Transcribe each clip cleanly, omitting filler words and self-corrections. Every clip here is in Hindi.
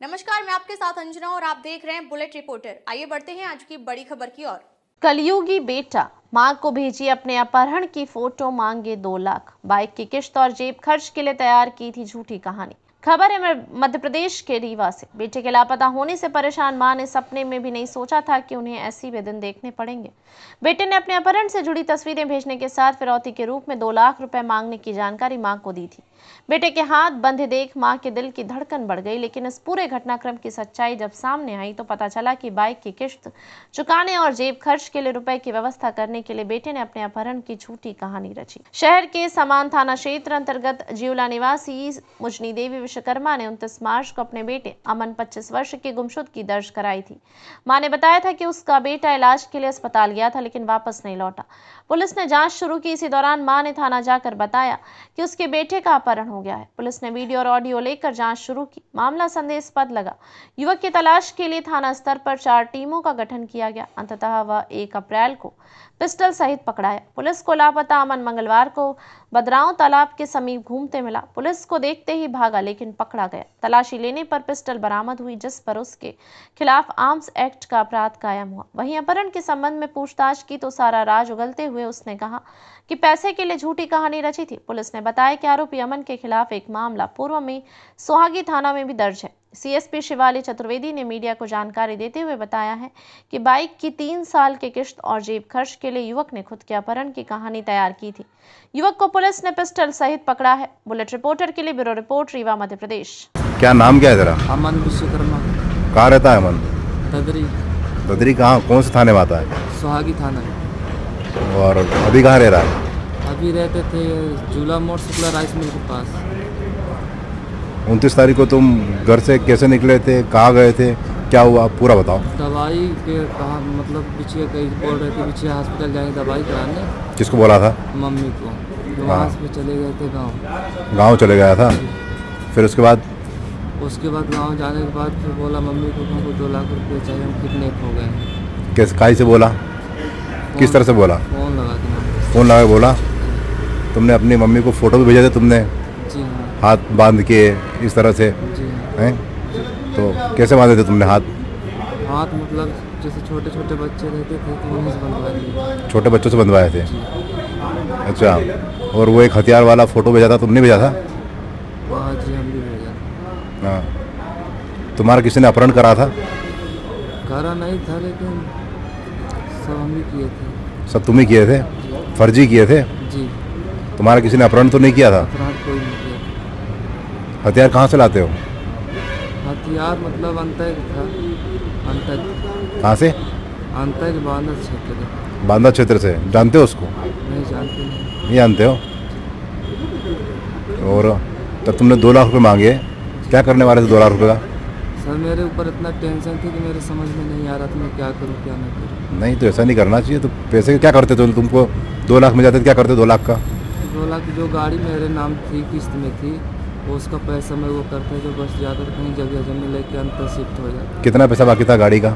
नमस्कार, मैं आपके साथ अंजना और आप देख रहे हैं बुलेट रिपोर्टर। आइए बढ़ते हैं आज की बड़ी खबर की ओर। कलयुगी बेटा मां को भेजी अपने अपहरण की फोटो, मांगे 2 लाख। बाइक की किश्त और जेब खर्च के लिए तैयार की थी झूठी कहानी। खबर है मध्य प्रदेश के रीवा से। बेटे के लापता होने से परेशान मां ने सपने में भी नहीं सोचा था कि उन्हें ऐसे भी दिन देखने पड़ेंगे। बेटे ने अपने अपहरण से जुड़ी तस्वीरें भेजने के साथ फिरौती के रूप में 2 लाख रुपए मांगने की जानकारी मां को दी थी। बेटे के हाथ बंधे देख मां के दिल की धड़कन बढ़ गई, लेकिन इस पूरे घटनाक्रम की सच्चाई जब सामने आई तो पता चला कि बाइक की किश्त चुकाने और जेब खर्च के लिए रुपए की व्यवस्था करने के लिए बेटे ने अपने अपहरण की झूठी कहानी रची। शहर के समान थाना क्षेत्र अंतर्गत जियोला निवासी मुजनी देवी विश्वकर्मा ने 29 मार्च को अपने बेटे अमन 25 वर्ष की गुमशुदगी दर्ज कराई थी। मां ने बताया था कि उसका बेटा इलाज के लिए अस्पताल गया था लेकिन वापस नहीं लौटा। पुलिस ने जांच शुरू की। इसी दौरान मां ने थाना जाकर बताया कि उसके बेटे का अपहरण हो गया है। पुलिस ने वीडियो और ऑडियो लेकर जांच शुरू की। मामला संदेहास्पद लगा। युवक की तलाश के लिए थाना स्तर पर 4 टीमों का गठन किया गया। अंततः वह 1 अप्रैल को पिस्टल सहित पकड़ाया। पुलिस को लापता अमन मंगलवार को बदराव तालाब के समीप घूमते मिला। पुलिस को देखते ही भागा लेकिन पकड़ा गया। तलाशी लेने पर पिस्टल बरामद हुई, जिस पर उसके खिलाफ आर्म्स एक्ट का अपराध कायम हुआ। वहीं अपहरण के संबंध में पूछताछ की तो सारा राज उगलते हुए उसने कहा कि पैसे के लिए झूठी कहानी रची थी। पुलिस ने बताया कि आरोपी अमन के खिलाफ एक मामला पूर्व में सोहागी थाना में भी दर्ज है। सीएसपी शिवाली चतुर्वेदी ने मीडिया को जानकारी देते हुए बताया है कि बाइक की 3 साल के किश्त और जेब खर्च के लिए युवक ने खुद के अपहरण की कहानी तैयार की थी। युवक को पुलिस ने पिस्टल सहित पकड़ा है। बुलेट रिपोर्टर के लिए ब्यूरो रिपोर्ट, रीवा, मध्य प्रदेश। क्या नाम क्या है तेरा? अमन विश्वकर्मा। कहाँ रहता है अमन? तदरी। तदरी कहाँ, कौन से थाने में आता है? सोहागी थाना। और अभी कहाँ रह रहा है? अभी रहते थे झूला मोड़ शुक्ला राइस मिल के पास। 29 तारीख को तुम घर से कैसे निकले थे, कहाँ गए थे, क्या हुआ पूरा बताओ। दवाई के कहा मतलब पीछे कहीं बोल रहे थे पीछे हॉस्पिटल जाएंगे दवाई कराने। किसको बोला था? मम्मी को। तो वहाँ से चले गए थे गाँव। गाँव चले गया था? फिर उसके बाद गाँव जाने के बाद फिर बोला मम्मी को हमको 2 लाख रुपये चाहिए, हम किडनैप हो गए। कैसे, काहे से बोला, किस तरह से बोला? फ़ोन लगा के। फ़ोन लगा के बोला? तुमने अपनी मम्मी को फ़ोटो भी भेजे थे तुमने? जी हाँ। हाथ बांध के इस तरह से? जी हैं? तो कैसे बांधे थे तुमने हाथ? हाथ मतलब जैसे छोटे छोटे बच्चे रहते थे तो उन्हीं से बनवा लिए। छोटे बच्चों से बंधवाए थे? अच्छा। और वो एक हथियार वाला फ़ोटो भेजा था, तुमने भेजा था? हाँ जी, हम भी भेजा। हाँ। तुम्हारा किसी ने अपहरण करा था? करा नहीं था लेकिन सब हम ही किए थे। सब तुम ही किए थे? फर्जी किए थे? जी। तुम्हारा किसी ने अपहरण तो नहीं किया था? अपराध कोई नहीं किया। हथियार कहाँ से लाते हो? हथियार मतलब अंतर था। अंतर। कहाँ से? अंतर बांधा क्षेत्र। बांदा क्षेत्र से। जानते हो उसको? नहीं जानते। नहीं जानते हो? और तब तुमने 2 लाख रुपए मांगे, क्या करने वाले थे 2 लाख रुपए का? सर मेरे ऊपर इतना टेंशन थी कि मेरे समझ में नहीं आ रहा था मैं क्या करूँ क्या ना करूँ। नहीं तो ऐसा नहीं करना चाहिए। तो पैसे क्या करते थे तुमको 2 लाख में जाते थे, क्या करते 2 लाख का? 2 लाख की जो गाड़ी मेरे नाम थी, किस्त में थी, वो उसका पैसा मैं वो करता जो बस जाकर कहीं जगह जमीन लेके अंतर शिफ्ट हो जाता। कितना पैसा बाकी था गाड़ी का?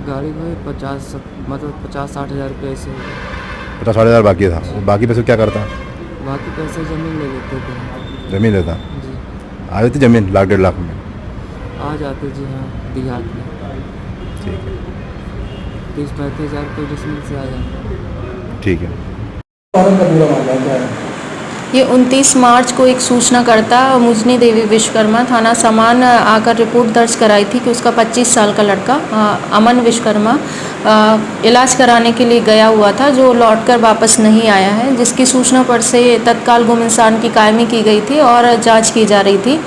गाड़ी में 50-60 हज़ार रुपये ऐसे हो गए। 50-60 हज़ार बाकी था। वो बाकी पैसे क्या करता? बाकी पैसे ज़मीन ले लेते थे। ज़मीन लेता? जी। आ जाती ज़मीन 1-1.5 लाख में? आ जाते जी हाँ, देहात में। ठीक है। 30-35 हज़ार रुपये डिसमिल से आ जाते। ठीक है। ये 29 मार्च को एक सूचनाकर्ता मुजनी देवी विश्वकर्मा थाना समान आकर रिपोर्ट दर्ज कराई थी कि उसका 25 साल का लड़का अमन विश्वकर्मा इलाज कराने के लिए गया हुआ था, जो लौटकर वापस नहीं आया है, जिसकी सूचना पर से तत्काल गुम इंसान की कायमी की गई थी और जांच की जा रही थी।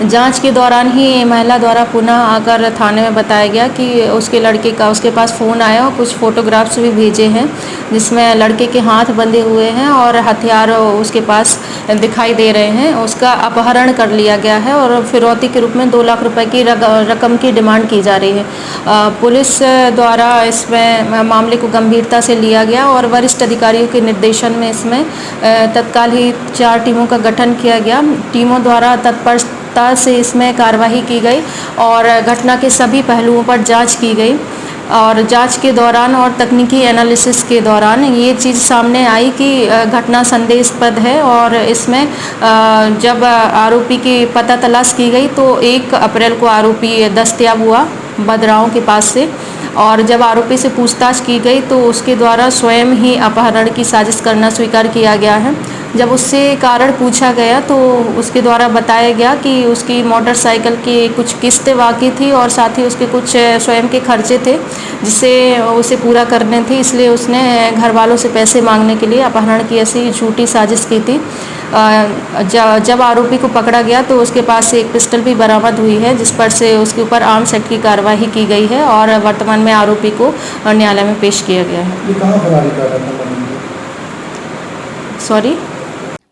जांच के दौरान ही महिला द्वारा पुनः आकर थाने में बताया गया कि उसके लड़के का उसके पास फ़ोन आया और कुछ फ़ोटोग्राफ्स भी भेजे हैं जिसमें लड़के के हाथ बंधे हुए हैं और हथियार उसके पास दिखाई दे रहे हैं। उसका अपहरण कर लिया गया है और फिरौती के रूप में 2 लाख रुपए की रकम की डिमांड की जा रही है। पुलिस द्वारा इसमें मामले को गंभीरता से लिया गया और वरिष्ठ अधिकारियों के निर्देशन में इसमें तत्काल ही 4 टीमों का गठन किया गया। टीमों द्वारा तत्परता से इसमें कार्रवाई की गई और घटना के सभी पहलुओं पर जांच की गई। और जांच के दौरान और तकनीकी एनालिसिस के दौरान ये चीज़ सामने आई कि घटना संदेहास्पद है और इसमें जब आरोपी की पता तलाश की गई तो 1 अप्रैल को आरोपी दस्तयाब हुआ बदराओं के पास से। और जब आरोपी से पूछताछ की गई तो उसके द्वारा स्वयं ही अपहरण की साजिश करना स्वीकार किया गया है। जब उससे कारण पूछा गया तो उसके द्वारा बताया गया कि उसकी मोटरसाइकिल की कुछ किस्तें बाकी थी और साथ ही उसके कुछ स्वयं के खर्चे थे जिसे उसे पूरा करने थे, इसलिए उसने घर वालों से पैसे मांगने के लिए अपहरण की ऐसी झूठी साजिश की थी। जब आरोपी को पकड़ा गया तो उसके पास से एक पिस्टल भी बरामद हुई है जिस पर से उसके ऊपर आर्म्स एक्ट की कार्रवाई की गई है और वर्तमान में आरोपी को न्यायालय में पेश किया गया है। सॉरी।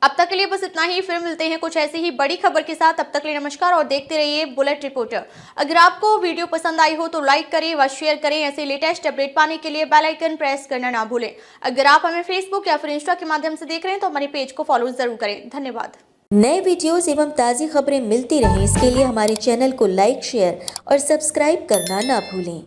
अब तक के लिए बस इतना ही। फिर मिलते हैं कुछ ऐसी ही बड़ी खबर के साथ। तब तक के लिए नमस्कार और देखते रहिए बुलेट रिपोर्टर। अगर आपको वीडियो पसंद आई हो तो लाइक करें व शेयर करें। ऐसे लेटेस्ट अपडेट पाने के लिए बेल आइकन प्रेस करना ना भूलें। अगर आप हमें फेसबुक या फिर इंस्टा के माध्यम से देख रहे हैं तो हमारे पेज को फॉलो जरूर करें। धन्यवाद। नए वीडियोस एवं ताज़ी खबरें मिलती रहें इसके लिए हमारे चैनल को लाइक, शेयर और सब्सक्राइब करना ना भूलें।